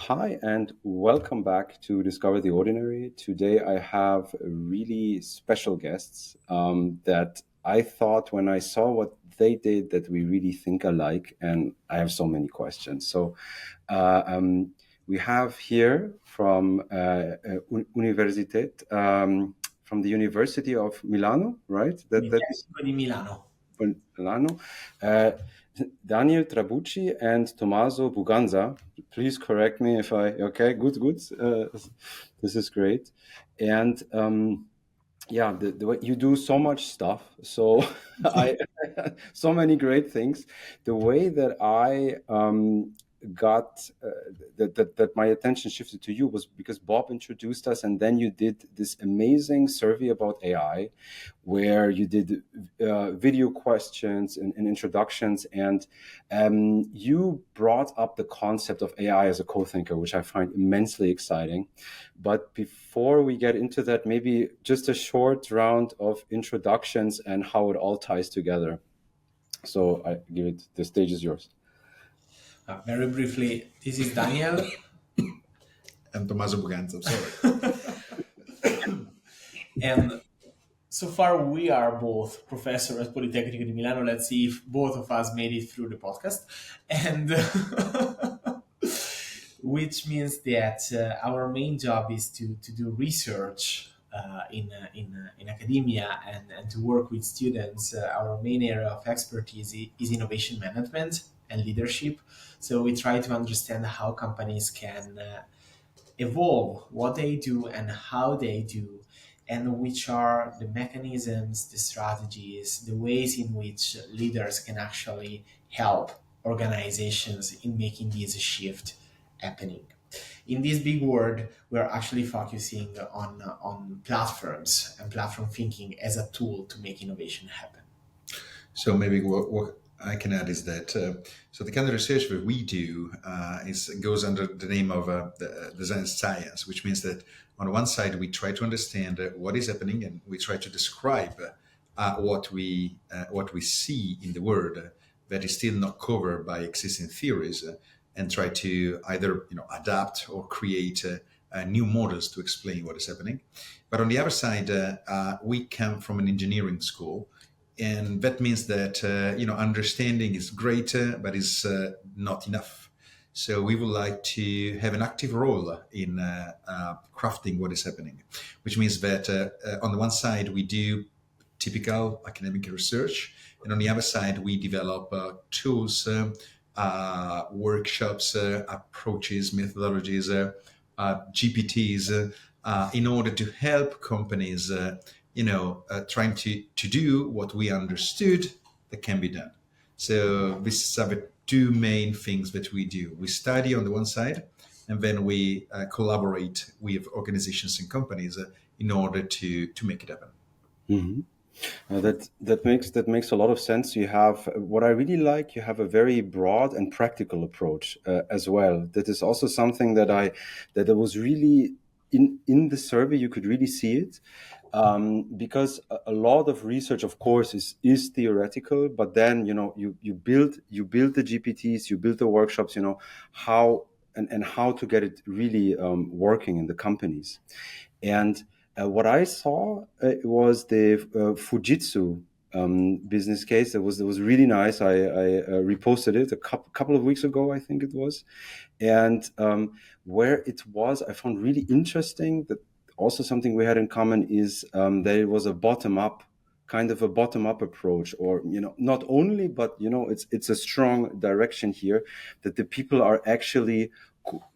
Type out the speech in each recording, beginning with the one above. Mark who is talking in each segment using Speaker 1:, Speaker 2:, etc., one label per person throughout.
Speaker 1: hi, and welcome back to Discover the Ordinary. Today, I have really special guests that I thought when I saw what they did that we really think alike, and I have so many questions. Uh, um, we have here from Universität, from the University of Milano, right? That's
Speaker 2: University di Milano.
Speaker 1: Milano. Uh, Daniel Trabucci and Tommaso Buganza. Please correct me if I. Okay, good. This is great. And yeah, the way you do so much stuff. So I so many great things. The way that I got that my attention shifted to you was because Bob introduced us, and then you did this amazing survey about AI, where you did video questions and introductions, and you brought up the concept of AI as a co-thinker, which I find immensely exciting. But before we get into that, maybe just a short round of introductions and how it all ties together. So I give it, the stage is yours.
Speaker 2: Very briefly, this is Daniel.
Speaker 3: And Tommaso Buganza, I'm sorry.
Speaker 2: And so far, we are both professors at Politecnico di Milano. Let's see if both of us made it through the podcast. And which means that our main job is to do research in academia and to work with students. Our main area of expertise is innovation management and leadership. So we try to understand how companies can evolve what they do and how they do, and which are the mechanisms, the strategies, the ways in which leaders can actually help organizations in making this shift happening. In this big world, we're actually focusing on platforms and platform thinking as a tool to make innovation happen.
Speaker 3: So maybe what I can add is that so the kind of research that we do goes under the name of the design science, which means that on one side we try to understand what is happening, and we try to describe what we see in the world that is still not covered by existing theories, and try to either adapt or create new models to explain what is happening. But on the other side, we come from an engineering school. And that means that understanding is great, but is not enough. So we would like to have an active role in crafting what is happening, which means that on the one side we do typical academic research, and on the other side we develop tools, workshops, approaches, methodologies, GPTs, in order to help companies trying to do what we understood that can be done. So these are the two main things that we do. We study on the one side, and then we collaborate with organizations and companies in order to make it happen.
Speaker 1: Mm-hmm. That makes a lot of sense. You have what I really like. You have a very broad and practical approach as well. That is also something that I was really in the survey. You could really see it. Because a lot of research, of course, is theoretical, but then you build the GPTs, you build the workshops, how and how to get it really working in the companies. And what I saw was the Fujitsu business case. That was really nice. I reposted it a couple of weeks ago, I think it was, and where it was, I found really interesting that. Also, something we had in common is that it was a bottom-up approach, or not only, but it's a strong direction here that the people are actually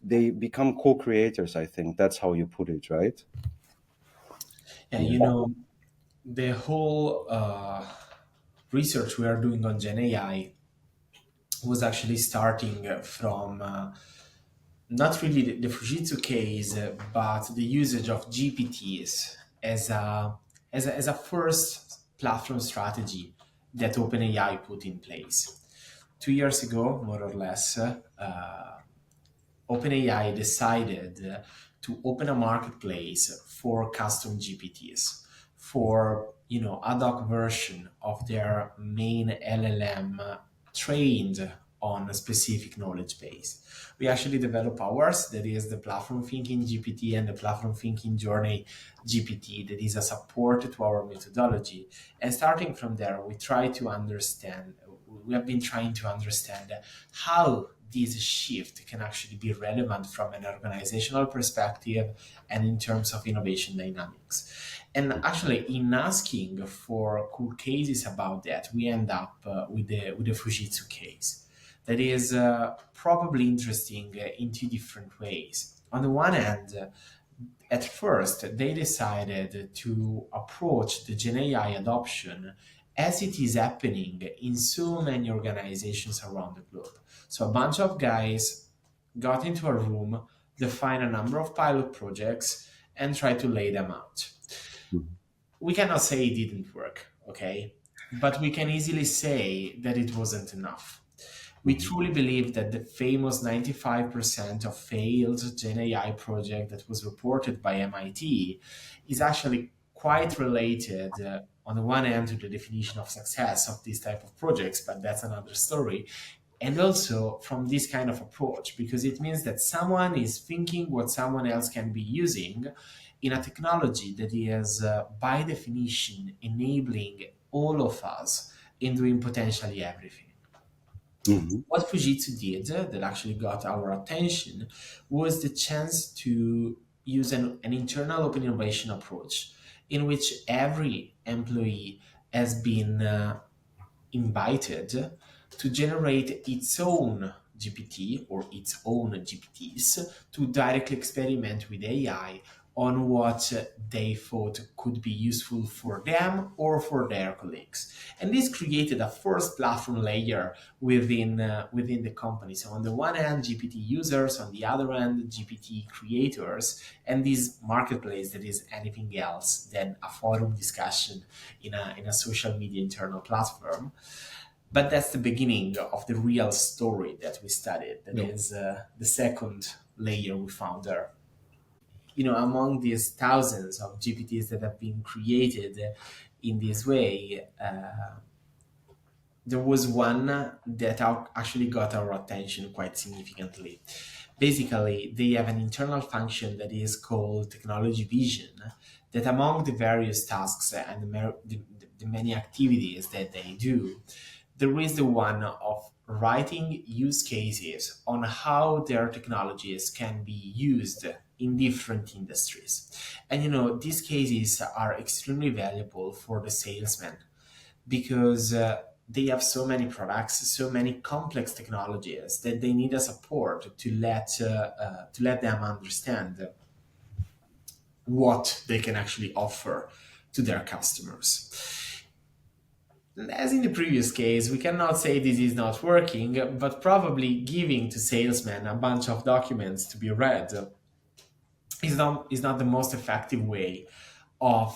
Speaker 1: they become co-creators. I think that's how you put it, right?
Speaker 2: Yeah, the whole research we are doing on Gen AI was actually starting from not really the Fujitsu case, but the usage of GPTs as a first platform strategy that OpenAI put in place. 2 years ago, more or less, OpenAI decided to open a marketplace for custom GPTs, for ad hoc version of their main LLM trained on a specific knowledge base. We actually develop ours, that is the platform thinking GPT and the platform thinking journey GPT, that is a support to our methodology. And starting from there, we have been trying to understand how this shift can actually be relevant from an organizational perspective and in terms of innovation dynamics. And actually, in asking for cool cases about that, we end up with the Fujitsu case. That is probably interesting in two different ways. On the one hand, at first, they decided to approach the Gen AI adoption as it is happening in so many organizations around the globe. So a bunch of guys got into a room, defined a number of pilot projects, and tried to lay them out. We cannot say it didn't work, okay? But we can easily say that it wasn't enough. We truly believe that the famous 95% of failed Gen AI project that was reported by MIT is actually quite related, on the one hand, to the definition of success of these type of projects, but that's another story. And also from this kind of approach, because it means that someone is thinking what someone else can be using in a technology that is, by definition, enabling all of us in doing potentially everything. What Fujitsu did that actually got our attention was the chance to use an internal open innovation approach in which every employee has been invited to generate its own GPT or its own GPTs to directly experiment with AI on what they thought could be useful for them or for their colleagues. And this created a first platform layer within the company. So on the one hand, GPT users, on the other hand, GPT creators, and this marketplace that is anything else than a forum discussion in a social media internal platform. But that's the beginning of the real story that we studied. That is the second layer we found there. Among these thousands of GPTs that have been created in this way, there was one that actually got our attention quite significantly. Basically, they have an internal function that is called technology vision, that among the various tasks and the many activities that they do, there is the one of writing use cases on how their technologies can be used in different industries. And these cases are extremely valuable for the salesman because they have so many products, so many complex technologies that they need a support to let them understand what they can actually offer to their customers. As in the previous case, we cannot say this is not working, but probably giving to salesmen a bunch of documents to be read is not the most effective way of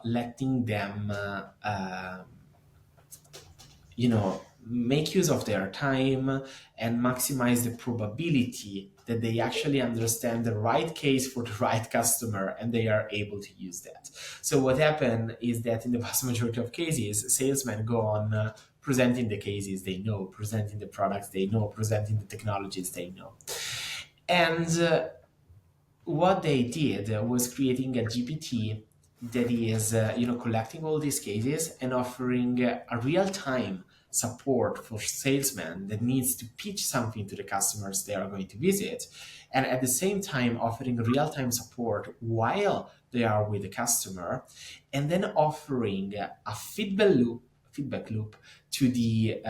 Speaker 2: letting them make use of their time and maximize the probability that they actually understand the right case for the right customer and they are able to use that. So what happened is that in the vast majority of cases, salesmen go on presenting the cases they know, presenting the products they know, presenting the technologies they know. And what they did was creating a GPT that is, collecting all these cases and offering a real-time support for salesmen that needs to pitch something to the customers they are going to visit, and at the same time offering real-time support while they are with the customer, and then offering a feedback loop to the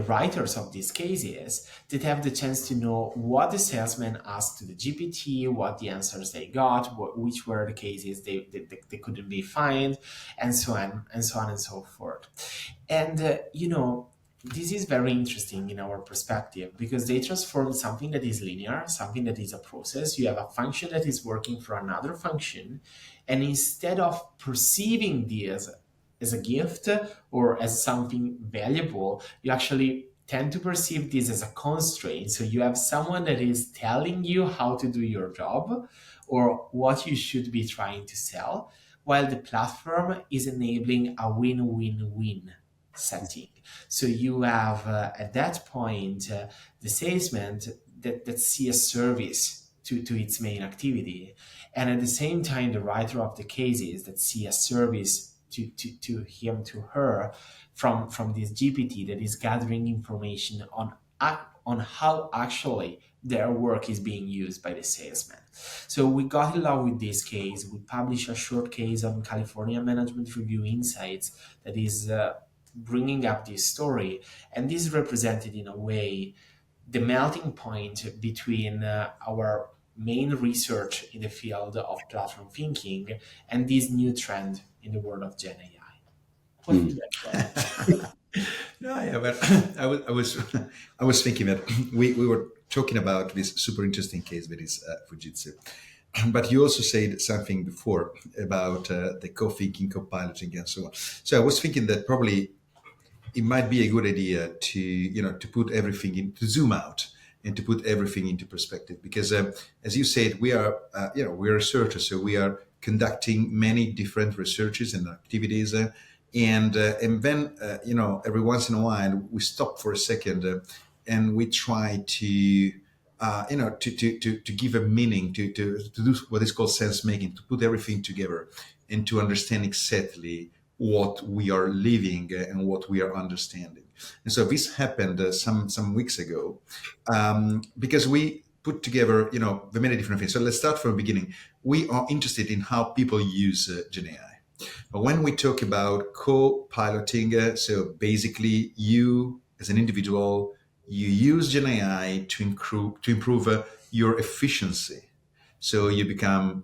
Speaker 2: writers of these cases that have the chance to know what the salesman asked to the GPT, what the answers they got, which were the cases they couldn't be found, and so on and so on and so forth. And this is very interesting in our perspective because they transform something that is linear, something that is a process. You have a function that is working for another function, and instead of perceiving this as a gift or as something valuable, you actually tend to perceive this as a constraint. So you have someone that is telling you how to do your job or what you should be trying to sell, while the platform is enabling a win-win-win setting. So you have at that point the salesman that see a service to its main activity, and at the same time the writer of the cases that see a service to him, to her, from this GPT that is gathering information on how actually their work is being used by the salesman. So we got in love with this case. We published a short case on California Management Review Insights that is bringing up this story, and this represented in a way the melting point between our main research in the field of platform thinking and this new trend in the world of Gen AI. What do you think?
Speaker 3: No, yeah, but I was thinking that we were talking about this super interesting case with this Fujitsu, but you also said something before about the co-thinking, co-piloting, and so on. So I was thinking that probably it might be a good idea to put everything in, to zoom out and to put everything into perspective, because as you said, we are we're researchers, so we are conducting many different researches and activities, and then every once in a while we stop for a second and we try to to give a meaning, to do what is called sense making, to put everything together and to understand exactly what we are living and what we are understanding. And so this happened some weeks ago, because we put together the many different things. So let's start from the beginning. We are interested in how people use Gen AI. But when we talk about co-piloting, so basically you as an individual, you use Gen AI to improve your efficiency. So you become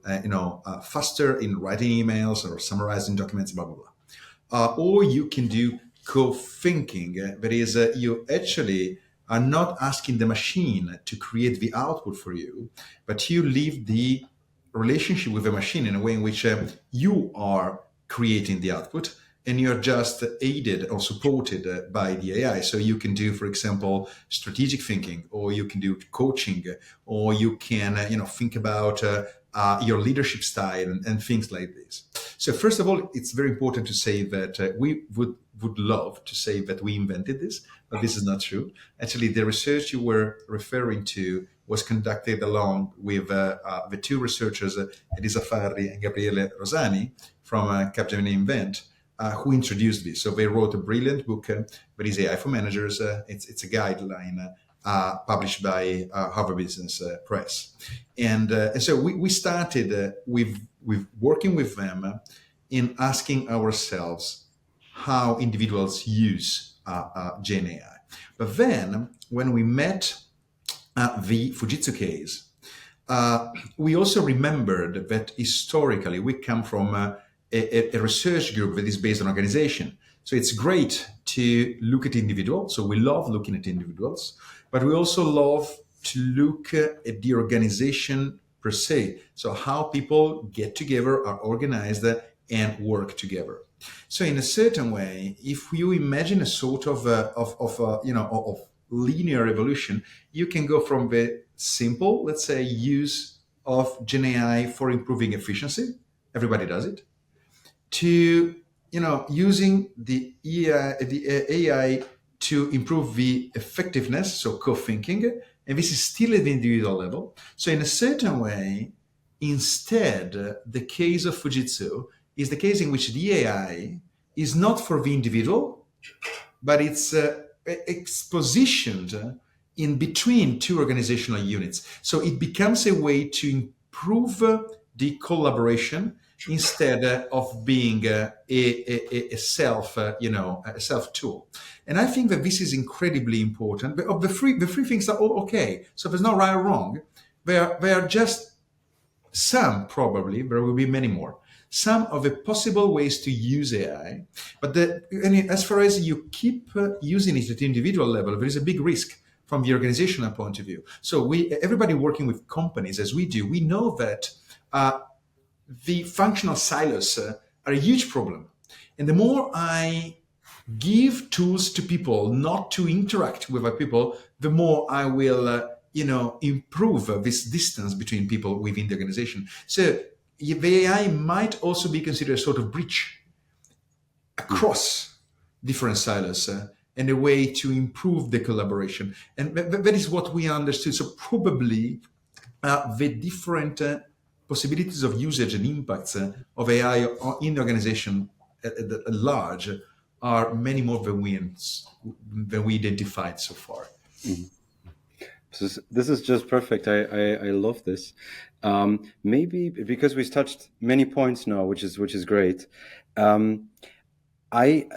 Speaker 3: faster in writing emails or summarizing documents, blah blah blah. Or you can do co-thinking. That is, you actually are not asking the machine to create the output for you, but you leave the relationship with the machine in a way in which you are creating the output, and you're just aided or supported by the AI. So you can do, for example, strategic thinking, or you can do coaching, or you can think about your leadership style and things like this. So first of all, it's very important to say that we would love to say that we invented this, but this is not true. Actually, the research you were referring to was conducted along with the two researchers, Elisa Farri and Gabriele Rosani from Capgemini Invent, who introduced this. So they wrote a brilliant book that is AI for Managers. It's a guideline published by Harvard Business Press. And so we started with working with them in asking ourselves how individuals use Gen AI. But then when we met the Fujitsu case, we also remembered that historically we come from a research group that is based on organization. So it's great to look at individuals. So we love looking at individuals, but we also love to look at the organization per se. So how people get together, are organized, and work together. So in a certain way, if you imagine a sort of linear evolution, you can go from the simple, let's say, use of Gen AI for improving efficiency. Everybody does it. To using the AI to improve the effectiveness, so co-thinking, and this is still at the individual level. So in a certain way, instead, the case of Fujitsu is the case in which the AI is not for the individual, but it's expositioned in between two organizational units. So it becomes a way to improve the collaboration instead of being a self tool. And I think that this is incredibly important. But the three things are all okay. So there's no right or wrong. They are just some, probably, there will be many more. Some of the possible ways to use AI, but as far as you keep using it at the individual level, there is a big risk from the organizational point of view. So everybody working with companies, as we do, we know that the functional silos are a huge problem. And the more I give tools to people not to interact with other people, the more I will, improve this distance between people within the organization. So the AI might also be considered a sort of bridge across different silos and a way to improve the collaboration. And that is what we understood. So probably the different possibilities of usage and impacts of AI in the organization at large are many more than we identified so far.
Speaker 1: Mhm. This is just perfect. I love this. Maybe because we've touched many points now, which is great. Um, I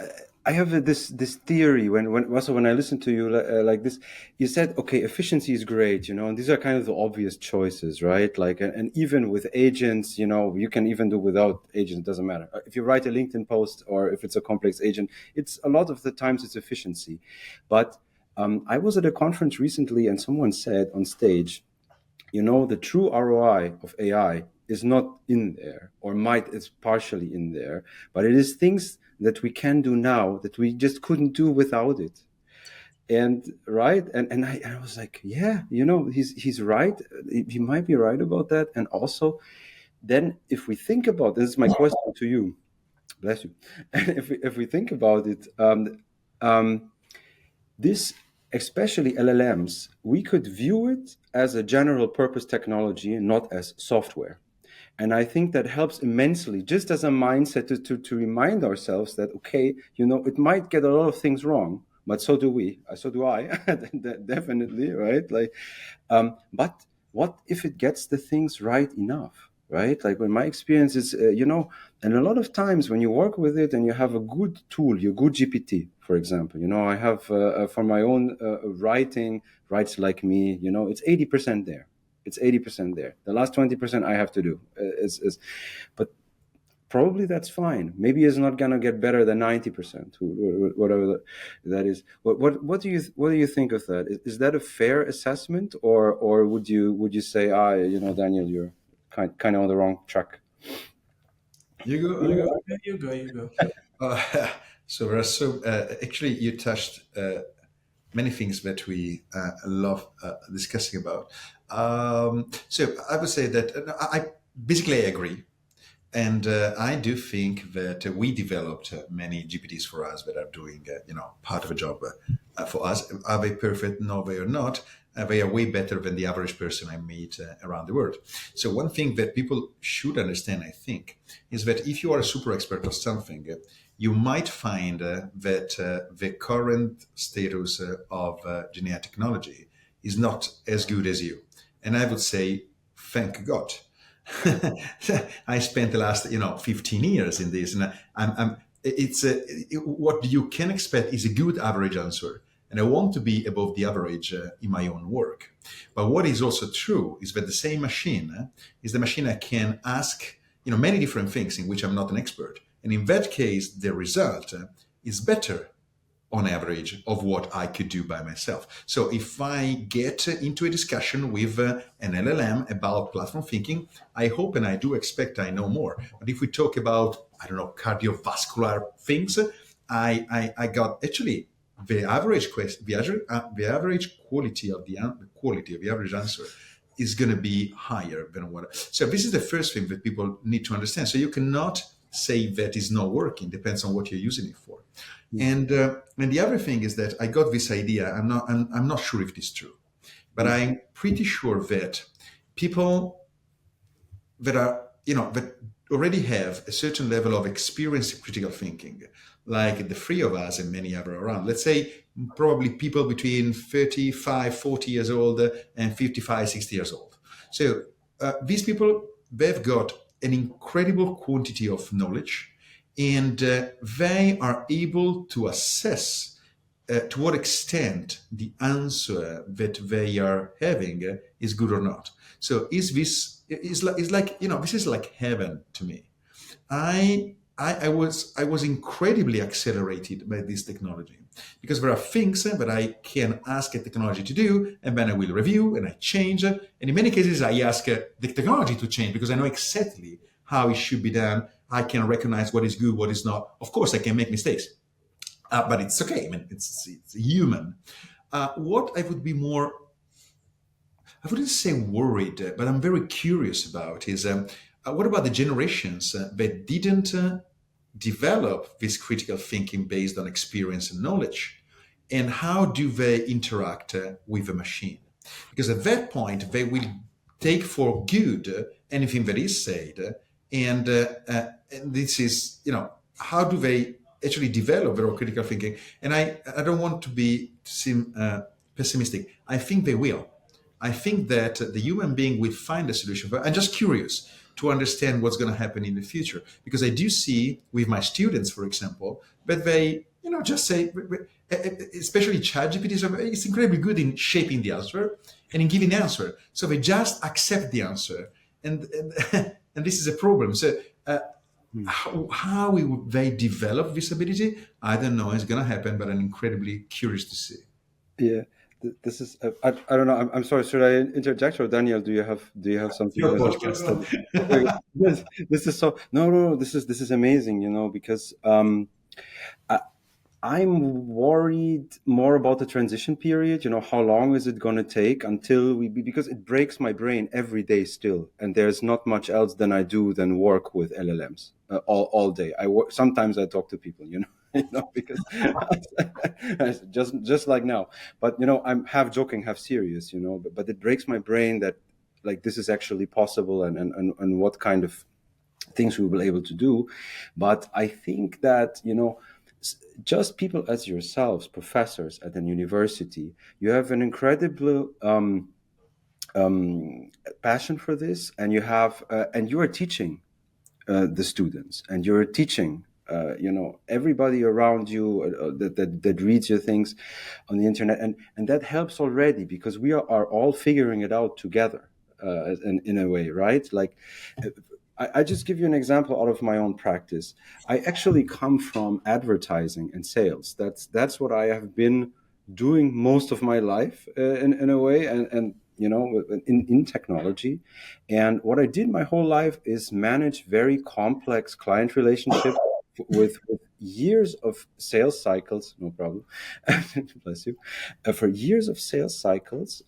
Speaker 1: I have this theory when also when I listen to you like this, you said okay, efficiency is great, and these are kind of the obvious choices, right? Like and even with agents, you can even do without agents. It doesn't matter if you write a LinkedIn post or if it's a complex agent. It's a lot of the times it's efficiency, but I was at a conference recently and someone said on stage, the true ROI of AI is not in there, or it's partially in there, but it is things that we can do now that we just couldn't do without it. And right, and I was like, yeah, he's right. He might be right about that. And also, then if we think about this, is my question to you. Bless you. And if we think about it, um, this, especially LLMs, we could view it as a general purpose technology and not as software. And I think that helps immensely, just as a mindset to remind ourselves that, okay, it might get a lot of things wrong, but so do we. So do I, definitely, right? Like, but what if it gets the things right enough, right? Like when my experience is, and a lot of times when you work with it and you have a good tool, your good GPT, for example, I have for my own writing, writes like me, it's 80% there. It's 80% there. The last 20% I have to do but probably that's fine. Maybe it's not gonna get better than 90%, whatever that is. What do you think of that? Is that a fair assessment, or would you say, Daniel, you're kind of on the wrong track?
Speaker 3: You go.
Speaker 2: You go. You go. You go.
Speaker 3: So, actually, you touched many things that we love discussing about. So, I would say that I basically agree. And I do think that we developed many GPTs for us that are doing, part of a job for us. Are they perfect? No, they are not. They are way better than the average person I meet around the world. So one thing that people should understand, I think, is that if you are a super expert of something, you might find that the current status of GenAI technology is not as good as you. And I would say, thank God. I spent the last 15 years in this, and what you can expect is a good average answer, and I want to be above the average in my own work. But what is also true is that the same machine is the machine I can ask many different things in which I'm not an expert, and in that case the result is better on average of what I could do by myself. So if I get into a discussion with an LLM about platform thinking, I hope and I do expect I know more. But if we talk about, I don't know, cardiovascular things, I got actually the average question, the average quality of the average answer is going to be higher than what. So this is the first thing that people need to understand. So you cannot say that is not working. Depends on what you're using it for. And the other thing is that I got this idea. I'm not sure if it is true, but I'm pretty sure that people that are that already have a certain level of experience in critical thinking, like the three of us and many other around. Let's say probably people between 35, 40 years old and 55, 60 years old. So these people, they've got an incredible quantity of knowledge, and they are able to assess to what extent the answer that they are having is good or not. So is like this is like heaven to me. I was incredibly accelerated by this technology because there are things that I can ask a technology to do, and then I will review and I change. And in many cases, I ask the technology to change because I know exactly how it should be done. I can recognize what is good, what is not. Of course, I can make mistakes, but it's okay. I mean, it's human. What I would be more, I wouldn't say worried, but I'm very curious about is what about the generations that didn't develop this critical thinking based on experience and knowledge? And how do they interact with the machine? Because at that point, they will take for good anything that is said. And this is, how do they actually develop their own critical thinking? And I don't want to seem pessimistic. I think they will. I think that the human being will find a solution. But I'm just curious to understand what's going to happen in the future, because I do see with my students, for example, that they, just say, especially ChatGPTs, it's incredibly good in shaping the answer and in giving the answer. So they just accept the answer, and and this is a problem. So how would they develop this ability? I don't know. It's going to happen, but I'm incredibly curious to see.
Speaker 1: Yeah, this is I don't know. I'm sorry. Should I interject, or Daniel? Do you have something?
Speaker 3: Your podcast.
Speaker 1: Okay, this is so no. This is amazing. Because I, I'm worried more about the transition period. How long is it going to take until because it breaks my brain every day still, and there's not much else than I do than work with LLMs all day. Sometimes I talk to people, because just like now. But I'm half joking, half serious, but it breaks my brain that like this is actually possible, and what kind of things we will be able to do. But I think that just people as yourselves, professors at an university, you have an incredible passion for this, and you are teaching the students, and you're teaching everybody around you that reads your things on the internet, and that helps already, because we are all figuring it out together, in a way, right? Like, I just give you an example out of my own practice. I actually come from advertising and sales. That's what I have been doing most of my life, in a way, and in technology. And what I did my whole life is manage very complex client relationships with years of sales cycles. No problem. Bless you. For years of sales cycles.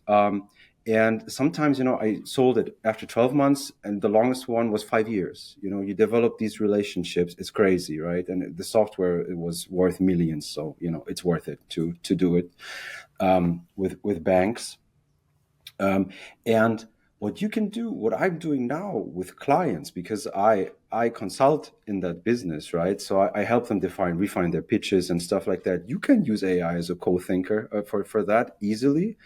Speaker 1: And sometimes, I sold it after 12 months, and the longest one was 5 years. You develop these relationships. It's crazy, right? And the software, it was worth millions. So, it's worth it to do it with banks. And what I'm doing now with clients, because I consult in that business, right? So I help them refine their pitches and stuff like that. You can use AI as a co-thinker for that easily,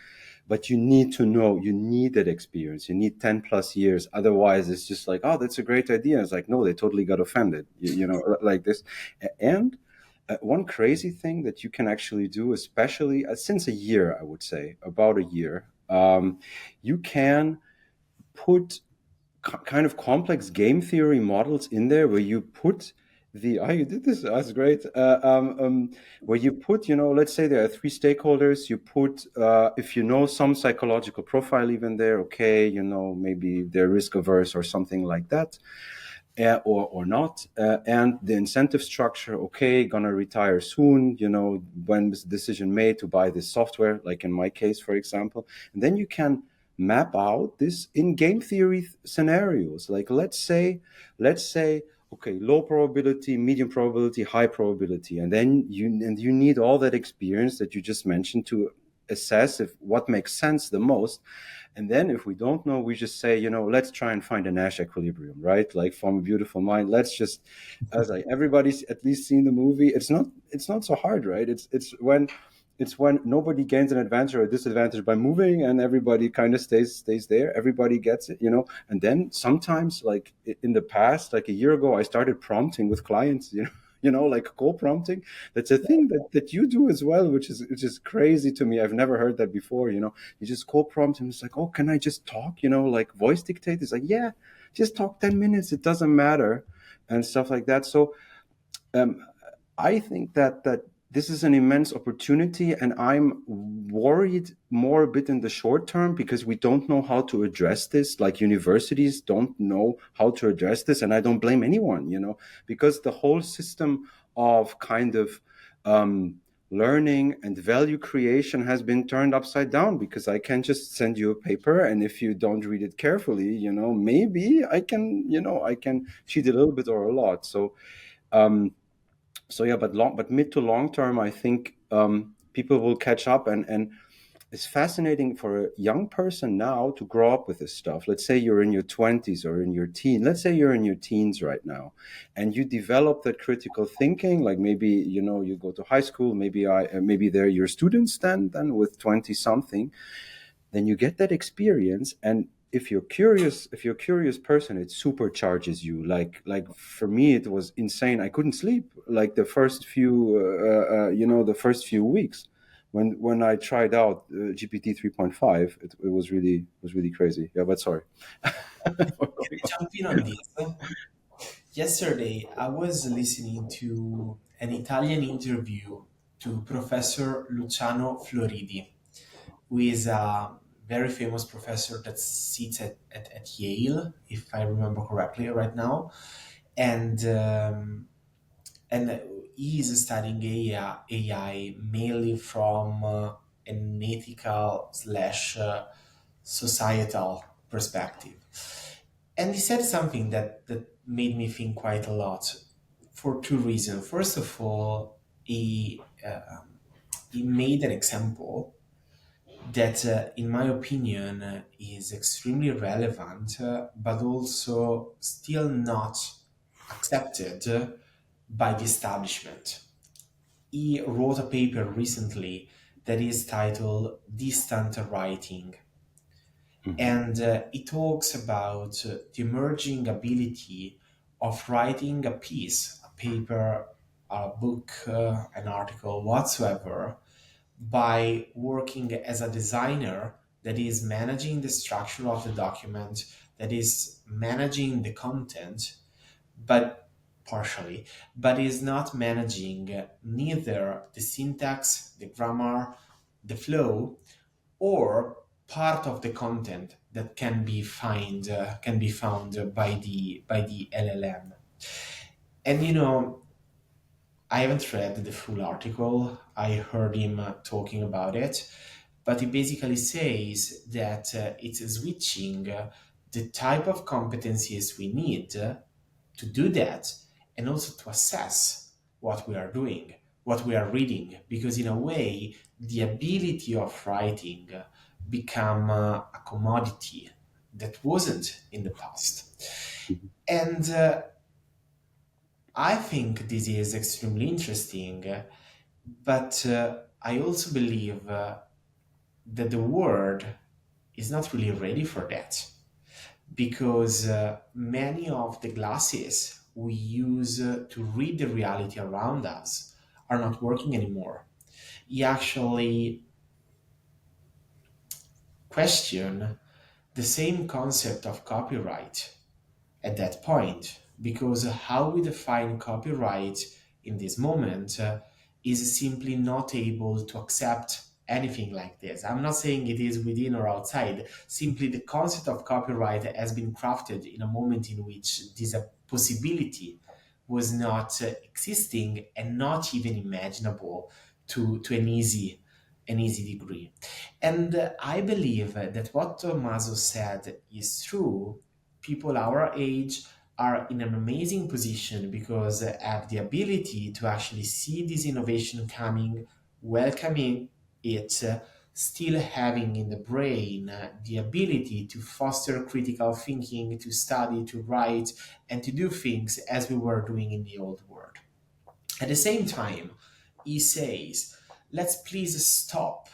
Speaker 1: but you need to know, you need that experience. You need 10 plus years. Otherwise, it's just like, oh, that's a great idea. It's like, no, they totally got offended, like this. And one crazy thing that you can actually do, especially since a year, I would say, about a year, you can put kind of complex game theory models in there where you put you did this, that's great. Where you put, let's say there are three stakeholders, you put, if you know some psychological profile even there, okay, maybe they're risk averse or something like that. Or not, and the incentive structure, okay, gonna retire soon, when was the decision made to buy this software, like in my case, for example. And then you can map out this in game theory scenarios, like let's say okay, low probability, medium probability, high probability, and then you need all that experience that you just mentioned to assess if what makes sense the most. And then if we don't know, we just say, let's try and find a Nash equilibrium, right? Like from A Beautiful Mind. As like everybody's at least seen the movie. It's not so hard, right? It's when nobody gains an advantage or a disadvantage by moving, and everybody kind of stays there. Everybody gets it, And then sometimes, like in the past, like a year ago, I started prompting with clients, like co-prompting. That's a thing that you do as well, which is crazy to me. I've never heard that before. You just co-prompt, and it's like, oh, can I just talk? Like voice dictate. It's like, yeah, just talk 10 minutes. It doesn't matter, and stuff like that. So um, I think that this is an immense opportunity, and I'm worried more a bit in the short term because we don't know how to address this. Like universities don't know how to address this, and I don't blame anyone, because the whole system of kind of learning and value creation has been turned upside down, because I can just send you a paper, and if you don't read it carefully, maybe I can cheat a little bit or a lot. So So yeah, but mid to long term, I think people will catch up, and it's fascinating for a young person now to grow up with this stuff. Let's say you're in your 20s or in your teen. Let's say you're in your teens right now, and you develop that critical thinking. Like maybe you go to high school. Maybe they're your students then with 20 something. Then you get that experience, and if you're a curious person, it supercharges you. Like for me, it was insane. I couldn't sleep like the first few weeks when I tried out GPT 3.5. It was really crazy. Yeah, but sorry.
Speaker 2: Can I jump in on this? Yesterday, I was listening to an Italian interview to Professor Luciano Floridi, who is a very famous professor that sits at Yale, if I remember correctly, right now. And he is studying AI mainly from an ethical slash societal perspective. And he said something that made me think quite a lot for two reasons. First of all, he made an example that, in my opinion, is extremely relevant, but also still not accepted by the establishment. He wrote a paper recently that is titled Distant Writing,
Speaker 1: Mhm.
Speaker 2: and it talks about the emerging ability of writing a piece, a paper, a book, an article, whatsoever, by working as a designer that is managing the structure of the document, that is managing the content, but partially, but is not managing neither the syntax, the grammar, the flow, or part of the content that can be found by the LLM. And I haven't read the full article. I heard him talking about it, but he basically says that it's switching the type of competencies we need to do that, and also to assess what we are doing, what we are reading, because in a way, the ability of writing become a commodity that wasn't in the past.
Speaker 1: Mhm.
Speaker 2: And I think this is extremely interesting, but I also believe that the world is not really ready for that, because many of the glasses we use to read the reality around us are not working anymore. You actually question the same concept of copyright at that point, because how we define copyright in this moment is simply not able to accept anything like this. I'm not saying it is within or outside, simply the concept of copyright has been crafted in a moment in which this possibility was not existing and not even imaginable to an easy degree. And I believe that what Tommaso said is true. People our age are in an amazing position because have the ability to actually see this innovation coming, welcoming it, still having in the brain the ability to foster critical thinking, to study, to write, and to do things as we were doing in the old world. At the same time, he says, let's please stop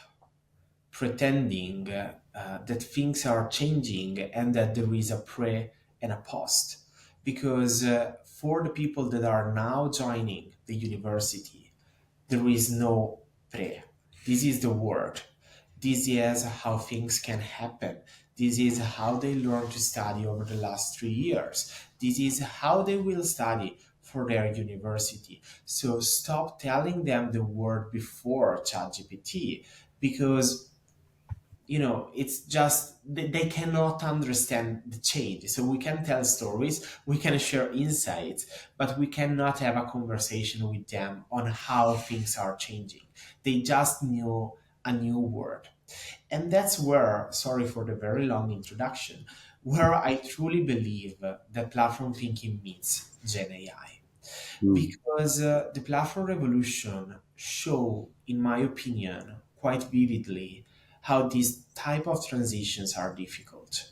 Speaker 2: pretending that things are changing and that there is a pre and a post. Because for the people that are now joining the university, there is no pre. This is the word. This is how things can happen. This is how they learn to study over the last 3 years. This is how they will study for their university. So stop telling them the word before ChatGPT, because it's just they cannot understand the change. So we can tell stories, we can share insights, but we cannot have a conversation with them on how things are changing. They just knew a new word. And that's where, sorry for the very long introduction, where I truly believe that platform thinking meets Gen AI.
Speaker 1: Mm.
Speaker 2: because the platform revolution show, in my opinion, quite vividly how these type of transitions are difficult.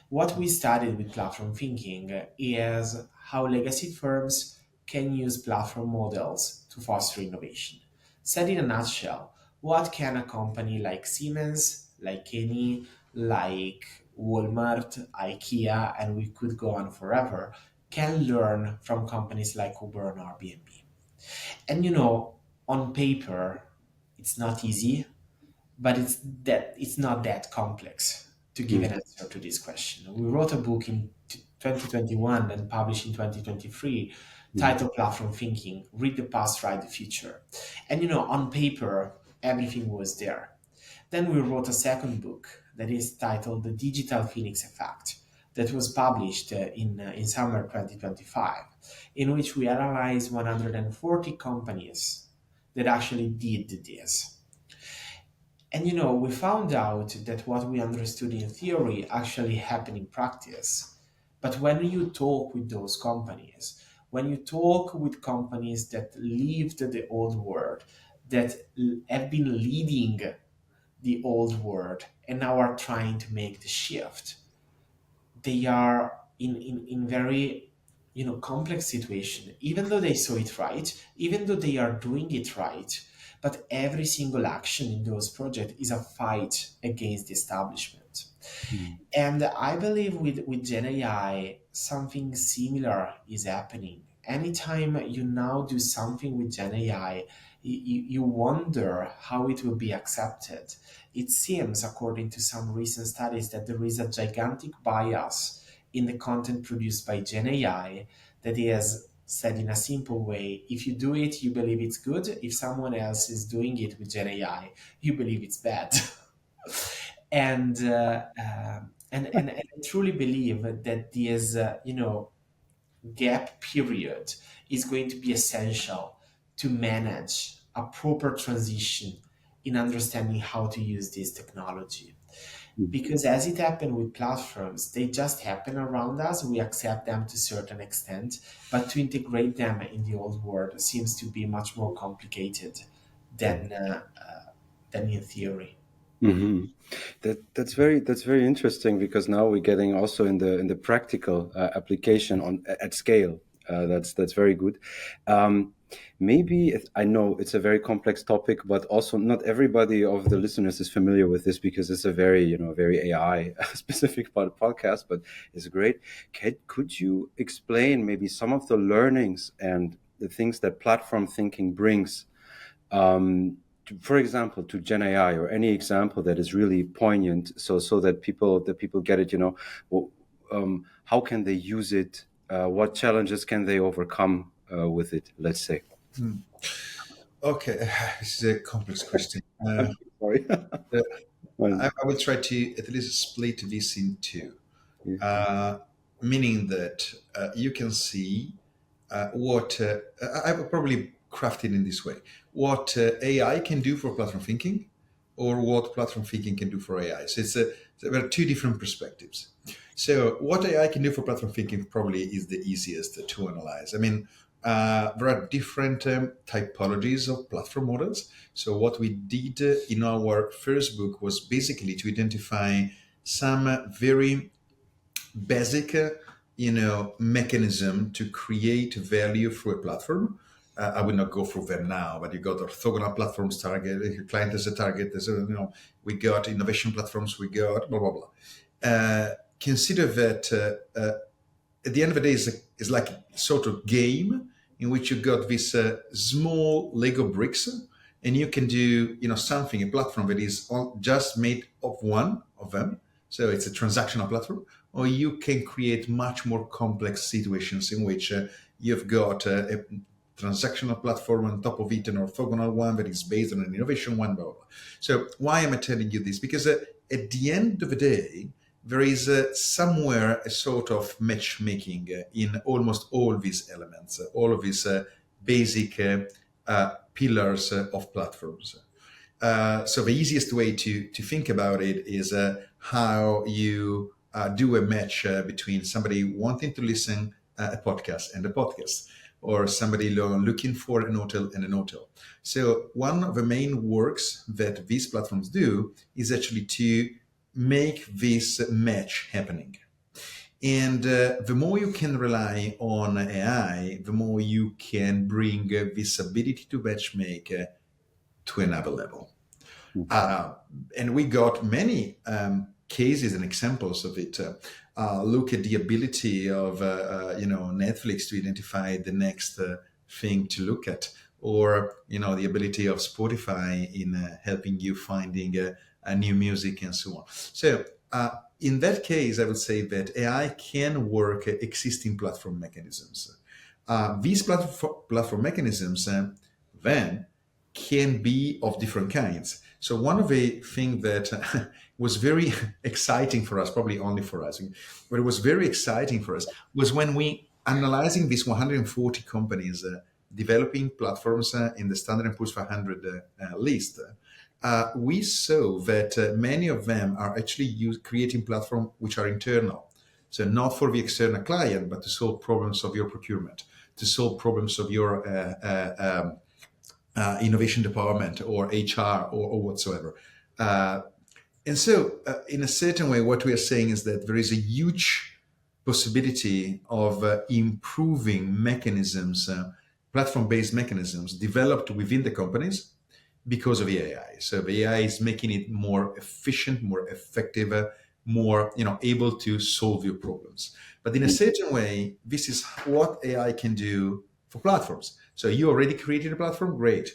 Speaker 2: What we studied with platform thinking is how legacy firms can use platform models to foster innovation. Said in a nutshell, what can a company like Siemens, like Eni, like Walmart, IKEA, and we could go on forever, can learn from companies like Uber and Airbnb? And on paper, it's not easy, but it's not that complex to give an
Speaker 1: Mm.
Speaker 2: answer to this question. We wrote a book in 2021 and published in 2023
Speaker 1: Mm.
Speaker 2: titled Platform Thinking: Read the Past, Write the Future. And on paper, everything was there. Then we wrote a second book that is titled The Digital Phoenix Effect, that was published in summer 2025, in which we analyzed 140 companies that actually did this. And we found out that what we understood in theory actually happened in practice. But when you talk with those companies, when you talk with companies that lived the old world, that have been leading the old world and now are trying to make the shift, they are in very complex situation, even though they saw it right, even though they are doing it right, but every single action in those projects is a fight against the establishment.
Speaker 1: Mm.
Speaker 2: And I believe with Gen AI, something similar is happening. Anytime you now do something with Gen AI, you wonder how it will be accepted. It seems, according to some recent studies, that there is a gigantic bias in the content produced by Gen AI that is said in a simple way: if you do it, you believe it's good. If someone else is doing it with Gen AI, you believe it's bad. And I truly believe that this gap period is going to be essential to manage a proper transition in understanding how to use this technology.
Speaker 1: Mm.
Speaker 2: Because as it happened with platforms, they just happen around us. We accept them to a certain extent, but to integrate them in the old world seems to be much more complicated than in theory.
Speaker 1: Hmm. That's very interesting, because now we're getting also in the practical application at scale. That's very good. Um, I know it's a very complex topic, but also not everybody of the listeners is familiar with this, because it's a very AI specific podcast, but it's great. Could you explain maybe some of the learnings and the things that platform thinking brings, for example, to Gen AI, or any example that is really poignant, so that people get it. Well, how can they use it? What challenges can they overcome with it? Let's say.
Speaker 3: Hmm. Okay, this is a complex question.
Speaker 1: Sorry.
Speaker 3: Uh,
Speaker 1: Well,
Speaker 3: I will try to at least split this in two,
Speaker 1: yeah.
Speaker 3: uh, meaning that you can see what I will probably craft it in this way: what AI can do for platform thinking, or what platform thinking can do for AI. So there are two different perspectives. So what AI can do for platform thinking probably is the easiest to analyze. I mean, there are different typologies of platform models. So what we did in our first book was basically to identify some very basic, mechanism to create value through a platform. I will not go through them now, but you got orthogonal platforms target, client as a target, we got innovation platforms, we got blah, blah, blah. Consider that at the end of the day is like a sort of game in which you got these small Lego bricks, and you can do something, a platform that is just made of one of them. So it's a transactional platform, or you can create much more complex situations in which you've got a transactional platform on top of it, an orthogonal one that is based on an innovation one, blah, blah, blah. So why am I telling you this? Because at the end of the day, there is somewhere a sort of matchmaking in almost all these elements, all of these basic pillars of platforms. So the easiest way to think about it is how you do a match between somebody wanting to listen a podcast and a podcast. or somebody looking for an hotel and an hotel. So one of the main works that these platforms do is actually to make this match happening. And the more you can rely on AI, the more you can bring this ability to matchmake to another level. And we got many cases and examples of it. Look at the ability of Netflix to identify the next thing to look at, or the ability of Spotify in helping you finding a new music and so on. So in that case, I would say that AI can work existing platform mechanisms. These platform mechanisms then can be of different kinds. So one of the things that was very exciting for us, probably only for us, but it was very exciting for us, was when we analyzing these 140 companies developing platforms in the Standard & Poor's 500 list. We saw that many of them are actually creating platforms which are internal. So not for the external client, but to solve problems of your procurement, to solve problems of your innovation department or HR or whatsoever. And so in a certain way, what we are saying is that there is a huge possibility of improving mechanisms, platform-based mechanisms developed within the companies because of the AI. So the AI is making it more efficient, more effective, more able to solve your problems. But in a certain way, this is what AI can do for platforms. So you already created a platform, great.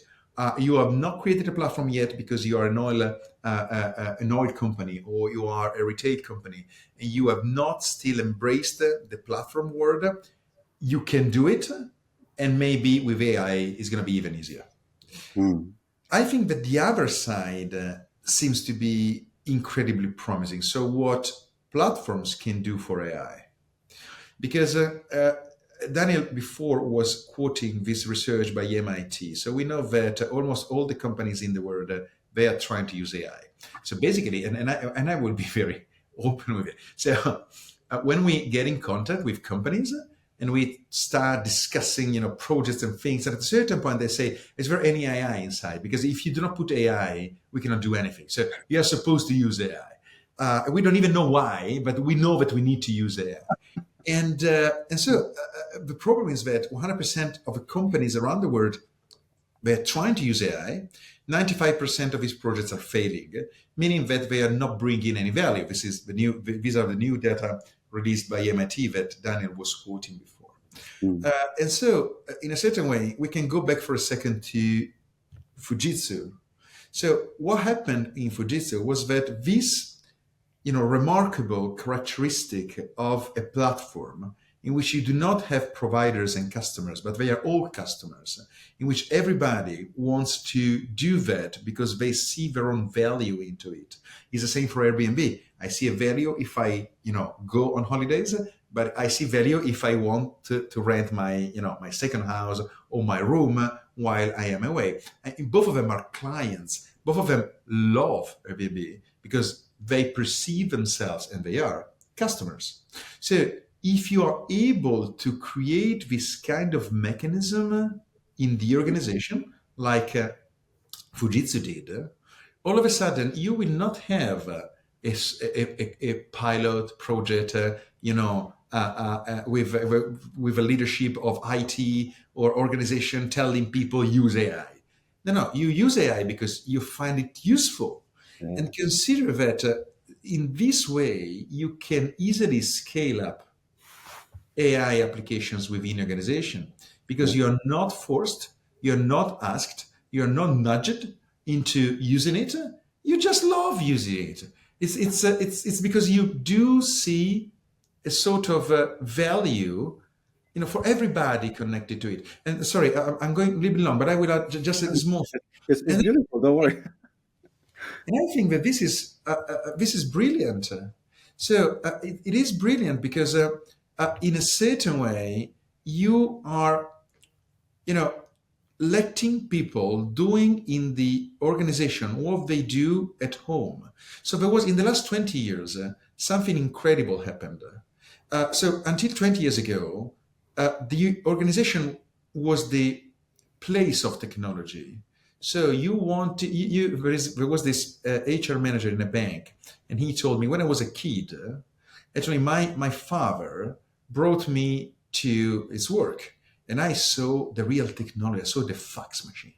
Speaker 3: You have not created a platform yet because you are an oil company, or you are a retail company, and you have not still embraced the platform world. You can do it, and maybe with AI, it's going to be even easier. I think that the other side seems to be incredibly promising. So what platforms can do for AI? Because Daniel before was quoting this research by MIT. So we know that almost all the companies in the world, they are trying to use AI. So basically, and I will be very open with it. So when we get in contact with companies and we start discussing, projects and things, and at a certain point they say, is there any AI inside? Because if you do not put AI, we cannot do anything. So you are supposed to use AI. We don't even know why, but we know that we need to use AI. And so the problem is that 100% of the companies around the world, they're trying to use AI. 95% of these projects are failing, meaning that they are not bringing any value. These are the new data released by MIT that Daniel was quoting before. And so in a certain way, we can go back for a second to Fujitsu. So what happened in Fujitsu was that this remarkable characteristic of a platform in which you do not have providers and customers, but they are all customers, in which everybody wants to do that because they see their own value into it. It's the same for Airbnb. I see a value if I, go on holidays, but I see value if I want to rent my, my second house or my room while I am away. And both of them are clients. Both of them love Airbnb because they perceive themselves, and they are customers. So if you are able to create this kind of mechanism in the organization, like Fujitsu did, all of a sudden you will not have a pilot project, with a leadership of IT or organization telling people use AI. No, you use AI because you find it useful. Yeah. And consider that in this way, you can easily scale up AI applications within your organization because you're not forced, you're not asked, you're not nudged into using it. You just love using it. It's because you do see a sort of value, for everybody connected to it. And sorry, I'm going a little bit long, but I will add just a small thing.
Speaker 1: It's beautiful. Don't worry.
Speaker 3: And I think that this is brilliant. So it is brilliant because in a certain way, you are, letting people doing in the organization what they do at home. So there was, in the last 20 years, something incredible happened. So until 20 years ago, the organization was the place of technology. So you want to, there was this HR manager in a bank, and he told me when I was a kid, actually my father brought me to his work, and I saw the real technology. I saw the fax machine.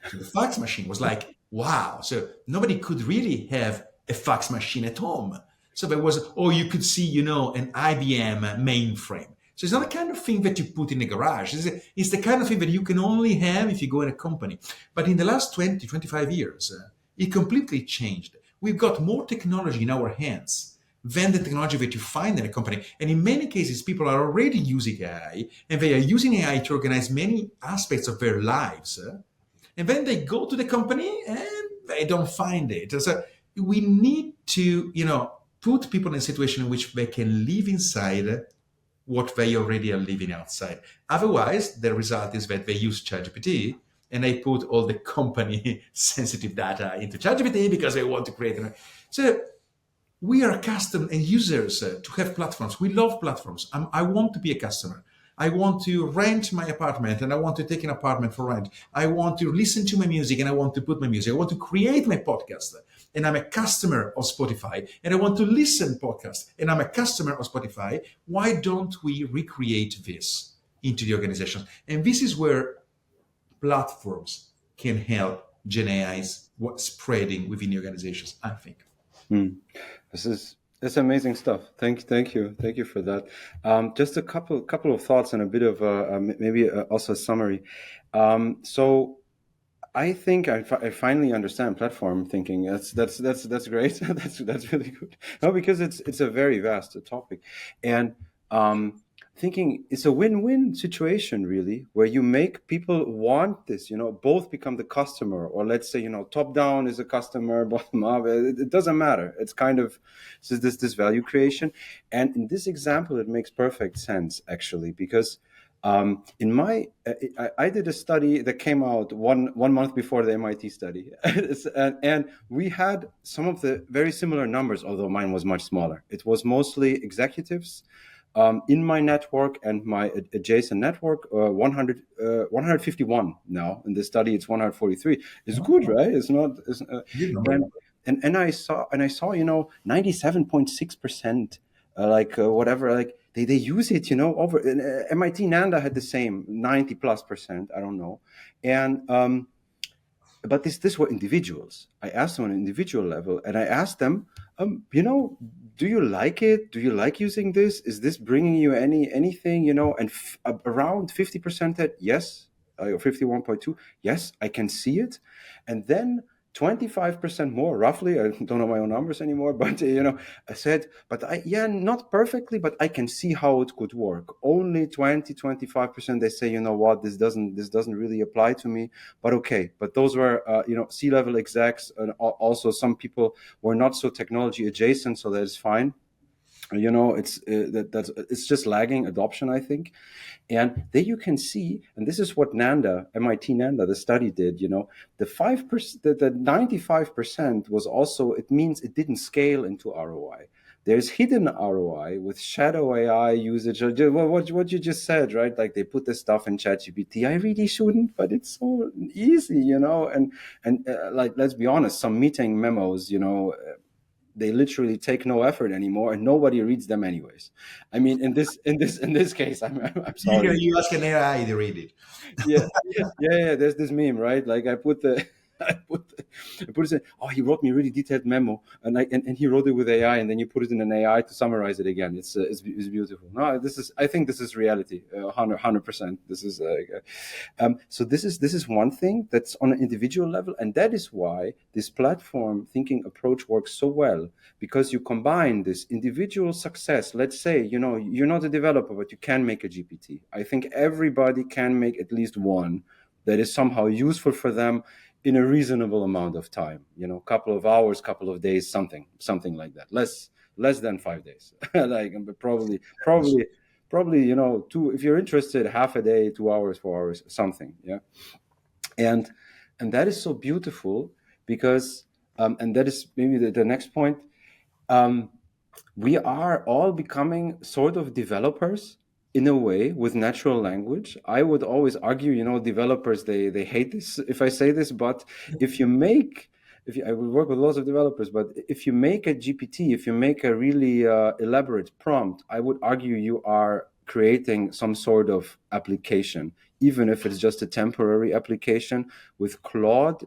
Speaker 3: So the fax machine was like, wow. So nobody could really have a fax machine at home. So there was, oh, you could see, an IBM mainframe. So it's not the kind of thing that you put in a garage. It's the kind of thing that you can only have if you go in a company. But in the last 20, 25 years, it completely changed. We've got more technology in our hands than the technology that you find in a company. And in many cases, people are already using AI, and they are using AI to organize many aspects of their lives. And then they go to the company and they don't find it. So we need to, put people in a situation in which they can live inside what they already are living outside. Otherwise, the result is that they use ChatGPT and they put all the company sensitive data into ChatGPT because they want to create. So we are accustomed and users to have platforms. We love platforms. I want to be a customer. I want to rent my apartment and I want to take an apartment for rent. I want to listen to my music and I want to put my music. I want to create my podcast and I'm a customer of Spotify and I want to listen podcast and I'm a customer of Spotify. Why don't we recreate this into the organization? And this is where platforms can help Gen AI's spreading within the organizations, I think.
Speaker 1: This is amazing stuff. Thank you for that. Just a couple of thoughts and a bit of maybe also a summary. So I think I finally understand platform thinking. That's great. that's really good. No, because it's a very vast topic, and thinking it's a win-win situation really, where you make people want this. Both become the customer, or let's say top down is a customer, bottom up. It doesn't matter. It's kind of this value creation, and in this example, it makes perfect sense actually because. In my, I did a study that came out one month before the MIT study, and we had some of the very similar numbers, although mine was much smaller. It was mostly executives in my network and my adjacent network. 151 now in this study. It's 143. It's good, right? It's not. And I saw 97.6%. Whatever, they use it, over MIT NANDA had the same 90+%. I don't know, and but this were individuals. I asked them on an individual level, and I asked them, do you like it? Do you like using this? Is this bringing you anything? And around 50% said yes, or 51.2, yes, I can see it, and then 25% more, roughly. I don't know my own numbers anymore, but I said, but not perfectly, but I can see how it could work. Only 25% they say, what, this doesn't really apply to me. But okay, but those were C-level execs, and also some people were not so technology adjacent, so that is fine. It's just lagging adoption, I think. And there you can see, and this is what MIT NANDA, the study did, the 5%, the 95% was also, it means it didn't scale into ROI. There's hidden ROI with shadow AI usage. What you just said, right? Like they put this stuff in ChatGPT. I really shouldn't, but it's so easy, and let's be honest, some meeting memos, they literally take no effort anymore, and nobody reads them anyways. I mean, in this case, I'm sorry.
Speaker 3: You ask an AI, they read it.
Speaker 1: Yeah. There's this meme, right? Like I put it. Oh, he wrote me a really detailed memo, and he wrote it with AI, and then you put it in an AI to summarize it again. It's beautiful. No, I think this is reality, 100%. This is so this is one thing that's on an individual level, and that is why this platform thinking approach works so well, because you combine this individual success. Let's say you're not a developer, but you can make a GPT. I think everybody can make at least one that is somehow useful for them in a reasonable amount of time, couple of hours, couple of days, something like that, less than 5 days, but probably, two, if you're interested, half a day, 2 hours, 4 hours, something. Yeah. And that is so beautiful because, and that is maybe the next point. We are all becoming sort of developers in a way with natural language. I would always argue, developers, they hate this if I say this, but if you make if you, I will work with lots of developers, but if you make a GPT, if you make a really elaborate prompt, I would argue you are creating some sort of application, even if it's just a temporary application. With Claude,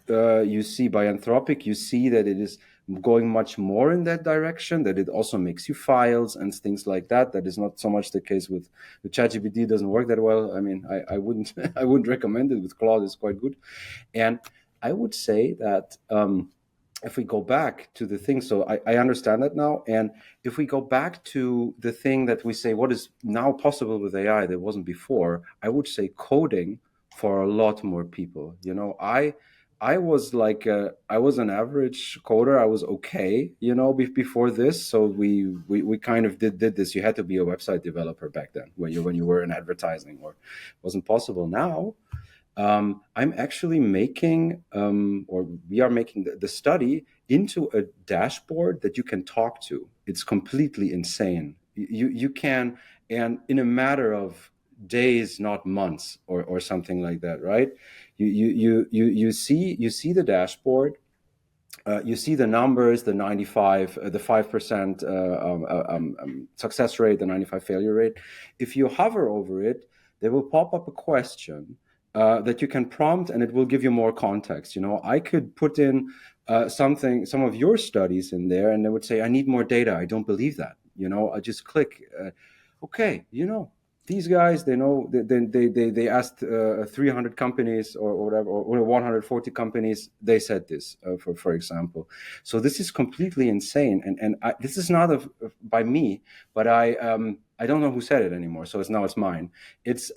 Speaker 1: you see, by Anthropic, you see that it is going much more in that direction, that it also makes you files and things like that. That is not so much the case with ChatGPT. Doesn't work that well. I mean, I wouldn't I wouldn't recommend it. With Claude, it's quite good. And I would say that if we go back to the thing, so I understand that now. And if we go back to the thing that we say, what is now possible with AI that wasn't before, I would say coding for a lot more people. I was like I was an average coder. I was okay, before this. So we kind of did this. You had to be a website developer back then when you were in advertising, or it wasn't possible. Now I'm actually making, or we are making the study into a dashboard that you can talk to. It's completely insane. You can, and in a matter of days, not months, or something like that, right? You see the dashboard. You see the numbers, the 95, the 5% success rate, the 95 failure rate. If you hover over it, there will pop up a question that you can prompt, and it will give you more context. I could put in some of your studies in there, and they would say, I need more data. I don't believe that. I just click, okay, these guys, they know, they asked 300 companies or whatever, or 140 companies. They said this, for example. So this is completely insane. And this is not by me, but I don't know who said it anymore. So it's mine. It's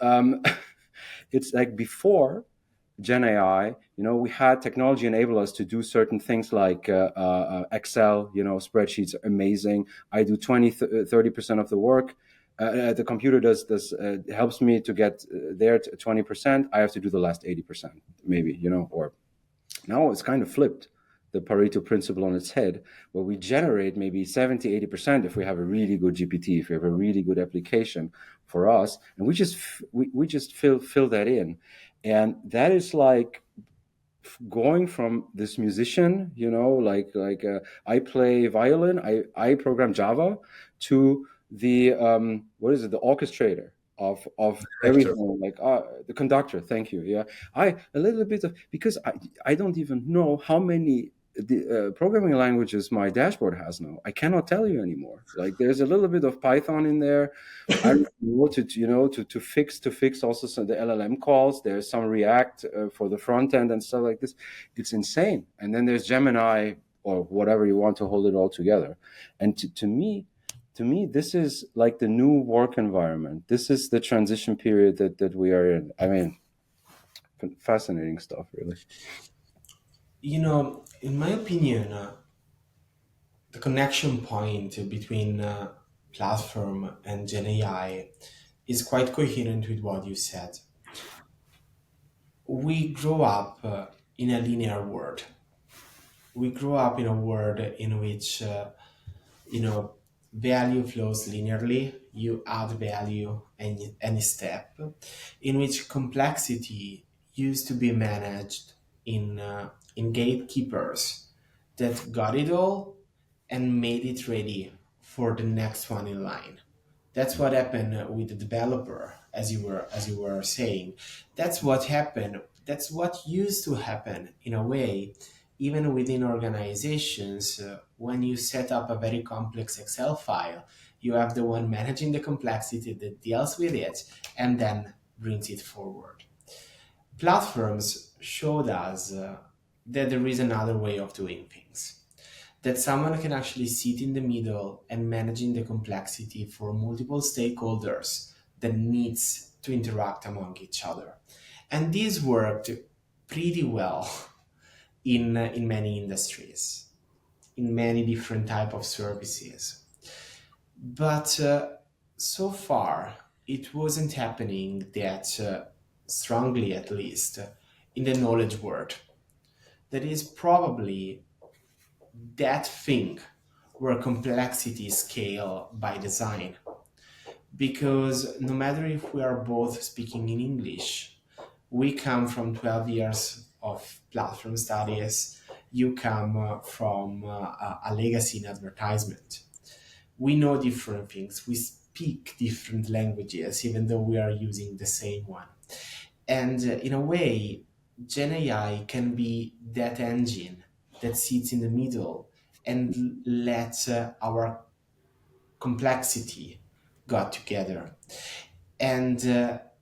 Speaker 1: it's like before Gen AI, we had technology enable us to do certain things like Excel, spreadsheets are amazing. I do 30% of the work. The computer does helps me to get there to 20%. I have to do the last 80%, maybe, or now it's kind of flipped, the Pareto principle on its head, where we generate maybe 70, 80% if we have a really good GPT, if we have a really good application for us, and we just fill that in. And that is like going from this musician, I play violin, I program Java, to the what is it, the orchestrator of
Speaker 3: Director.
Speaker 1: everything, like the conductor. Thank you. Yeah, I a little bit of, because I don't even know how many programming languages my dashboard has now. I cannot tell you anymore. Like, there's a little bit of Python in there. I don't know to fix also some the LLM calls. There's some React for the front end and stuff like this. It's insane. And then there's Gemini, or whatever you want to hold it all together. And to me, this is like the new work environment. This is the transition period that we are in. I mean, fascinating stuff, really.
Speaker 2: In my opinion, the connection point between platform and Gen AI is quite coherent with what you said. We grow up in a linear world. We grow up in a world in which value flows linearly. You add value any step, in which complexity used to be managed in gatekeepers that got it all and made it ready for the next one in line. That's what happened with the developer, as you were saying. That's what happened. That's what used to happen in a way, even within organizations. When you set up a very complex Excel file, you have the one managing the complexity that deals with it and then brings it forward. Platforms showed us that there is another way of doing things, that someone can actually sit in the middle and managing the complexity for multiple stakeholders that needs to interact among each other. And this worked pretty well in many industries, in many different type of services. But so far, it wasn't happening that strongly, at least, in the knowledge world. That is probably that thing where complexity scale by design. because no matter if we are both speaking in English, we come from 12 years of platform studies. You come from a legacy in advertisement. We know different things. We speak different languages, even though we are using the same one. And in a way, Gen AI can be that engine that sits in the middle and let our complexity got together. And